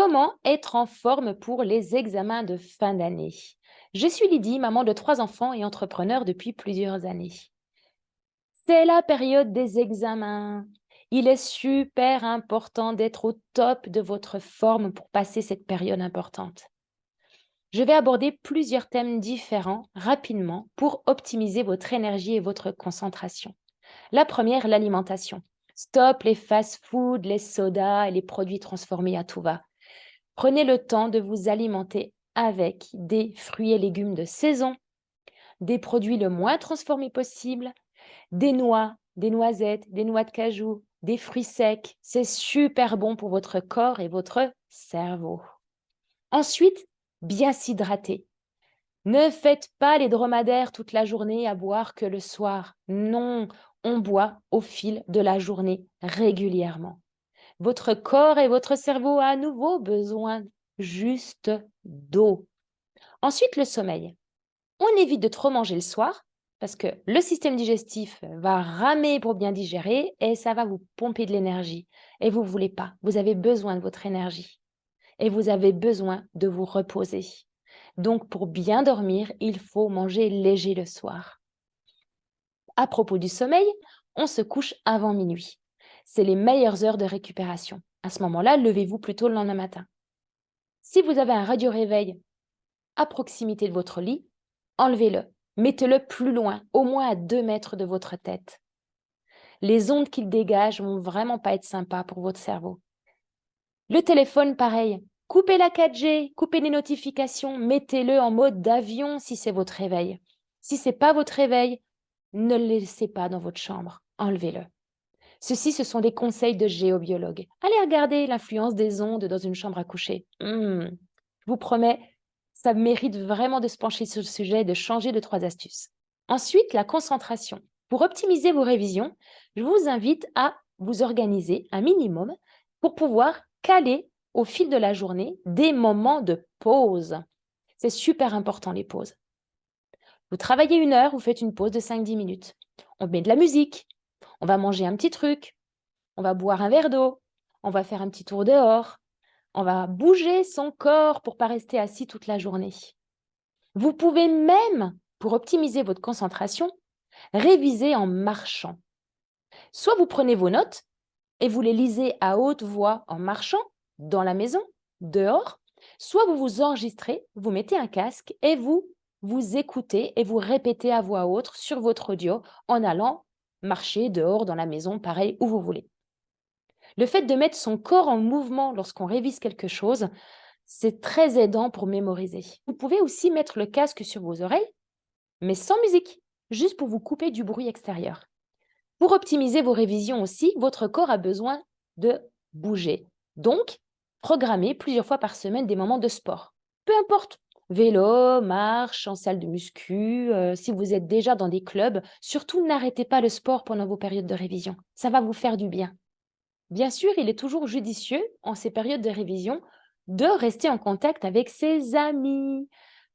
Comment être en forme pour les examens de fin d'année? Je suis Lydie, maman de 3 enfants et entrepreneur depuis plusieurs années. C'est la période des examens. Il est super important d'être au top de votre forme pour passer cette période importante. Je vais aborder plusieurs thèmes différents rapidement pour optimiser votre énergie et votre concentration. La première, l'alimentation. Stop les fast-foods, les sodas et les produits transformés à tout va. Prenez le temps de vous alimenter avec des fruits et légumes de saison, des produits le moins transformés possible, des noix, des noisettes, des noix de cajou, des fruits secs. C'est super bon pour votre corps et votre cerveau. Ensuite, bien s'hydrater. Ne faites pas les dromadaires toute la journée à boire que le soir. Non, on boit au fil de la journée régulièrement. Votre corps et votre cerveau a à nouveau besoin juste d'eau. Ensuite, le sommeil. On évite de trop manger le soir parce que le système digestif va ramer pour bien digérer et ça va vous pomper de l'énergie. Et vous ne voulez pas. Vous avez besoin de votre énergie et vous avez besoin de vous reposer. Donc, pour bien dormir, il faut manger léger le soir. À propos du sommeil, on se couche avant minuit. C'est les meilleures heures de récupération. À ce moment-là, levez-vous plutôt le lendemain matin. Si vous avez un radio-réveil à proximité de votre lit, enlevez-le. Mettez-le plus loin, au moins à 2 mètres de votre tête. Les ondes qu'il dégage vont vraiment pas être sympas pour votre cerveau. Le téléphone, pareil. Coupez la 4G, coupez les notifications, mettez-le en mode d'avion si c'est votre réveil. Si c'est pas votre réveil, ne le laissez pas dans votre chambre, enlevez-le. Ceci, ce sont des conseils de géobiologues. Allez regarder l'influence des ondes dans une chambre à coucher. Je vous promets, ça mérite vraiment de se pencher sur le sujet et de changer de 3 astuces. Ensuite, la concentration. Pour optimiser vos révisions, je vous invite à vous organiser un minimum pour pouvoir caler au fil de la journée des moments de pause. C'est super important les pauses. Vous travaillez 1 heure, vous faites une pause de 5-10 minutes. On met de la musique, on va manger un petit truc, on va boire un verre d'eau, on va faire un petit tour dehors, on va bouger son corps pour ne pas rester assis toute la journée. Vous pouvez même, pour optimiser votre concentration, réviser en marchant. Soit vous prenez vos notes et vous les lisez à haute voix en marchant, dans la maison, dehors, soit vous vous enregistrez, vous mettez un casque et vous écoutez et vous répétez à voix haute sur votre audio en allant marcher dehors, dans la maison, pareil, où vous voulez. Le fait de mettre son corps en mouvement lorsqu'on révise quelque chose, c'est très aidant pour mémoriser. Vous pouvez aussi mettre le casque sur vos oreilles, mais sans musique, juste pour vous couper du bruit extérieur. Pour optimiser vos révisions aussi, votre corps a besoin de bouger. Donc, programmez plusieurs fois par semaine des moments de sport. Peu importe, vélo, marche, en salle de muscu, si vous êtes déjà dans des clubs, surtout n'arrêtez pas le sport pendant vos périodes de révision. Ça va vous faire du bien. Bien sûr, il est toujours judicieux, en ces périodes de révision, de rester en contact avec ses amis.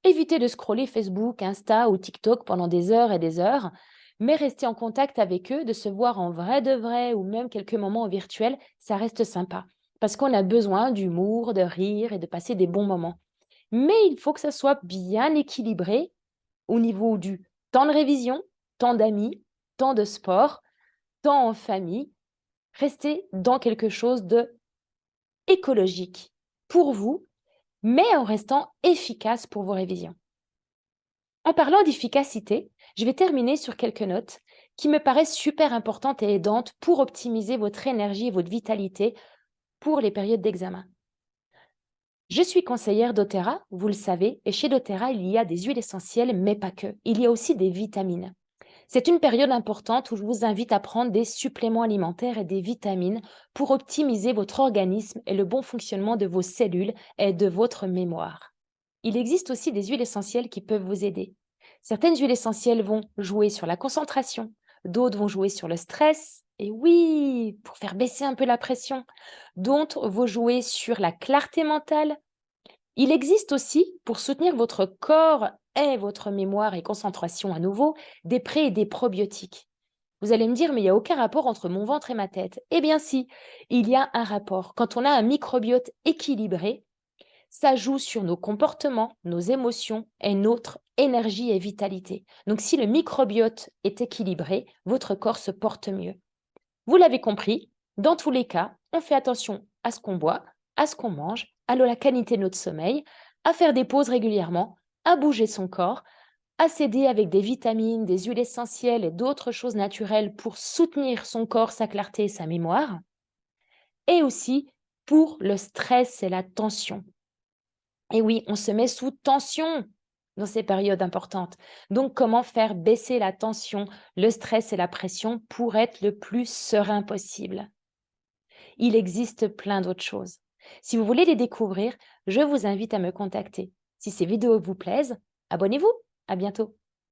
Évitez de scroller Facebook, Insta ou TikTok pendant des heures et des heures, mais rester en contact avec eux, de se voir en vrai de vrai ou même quelques moments en virtuel, ça reste sympa. Parce qu'on a besoin d'humour, de rire et de passer des bons moments. Mais il faut que ça soit bien équilibré au niveau du temps de révision, temps d'amis, temps de sport, temps en famille. Restez dans quelque chose de écologique pour vous, mais en restant efficace pour vos révisions. En parlant d'efficacité, je vais terminer sur quelques notes qui me paraissent super importantes et aidantes pour optimiser votre énergie et votre vitalité pour les périodes d'examen. Je suis conseillère doTERRA, vous le savez, et chez doTERRA, il y a des huiles essentielles, mais pas que. Il y a aussi des vitamines. C'est une période importante où je vous invite à prendre des suppléments alimentaires et des vitamines pour optimiser votre organisme et le bon fonctionnement de vos cellules et de votre mémoire. Il existe aussi des huiles essentielles qui peuvent vous aider. Certaines huiles essentielles vont jouer sur la concentration, d'autres vont jouer sur le stress, et oui, pour faire baisser un peu la pression. D'autres vont jouer sur la clarté mentale. Il existe aussi, pour soutenir votre corps et votre mémoire et concentration à nouveau, des pré et des probiotiques. Vous allez me dire, mais il n'y a aucun rapport entre mon ventre et ma tête. Eh bien si, il y a un rapport. Quand on a un microbiote équilibré, ça joue sur nos comportements, nos émotions et notre énergie et vitalité. Donc si le microbiote est équilibré, votre corps se porte mieux. Vous l'avez compris, dans tous les cas, on fait attention à ce qu'on boit, à ce qu'on mange, à la qualité de notre sommeil, à faire des pauses régulièrement, à bouger son corps, à s'aider avec des vitamines, des huiles essentielles et d'autres choses naturelles pour soutenir son corps, sa clarté et sa mémoire, et aussi pour le stress et la tension. Et oui, on se met sous tension dans ces périodes importantes. Donc, comment faire baisser la tension, le stress et la pression pour être le plus serein possible? Il existe plein d'autres choses. Si vous voulez les découvrir, je vous invite à me contacter. Si ces vidéos vous plaisent, abonnez-vous. À bientôt.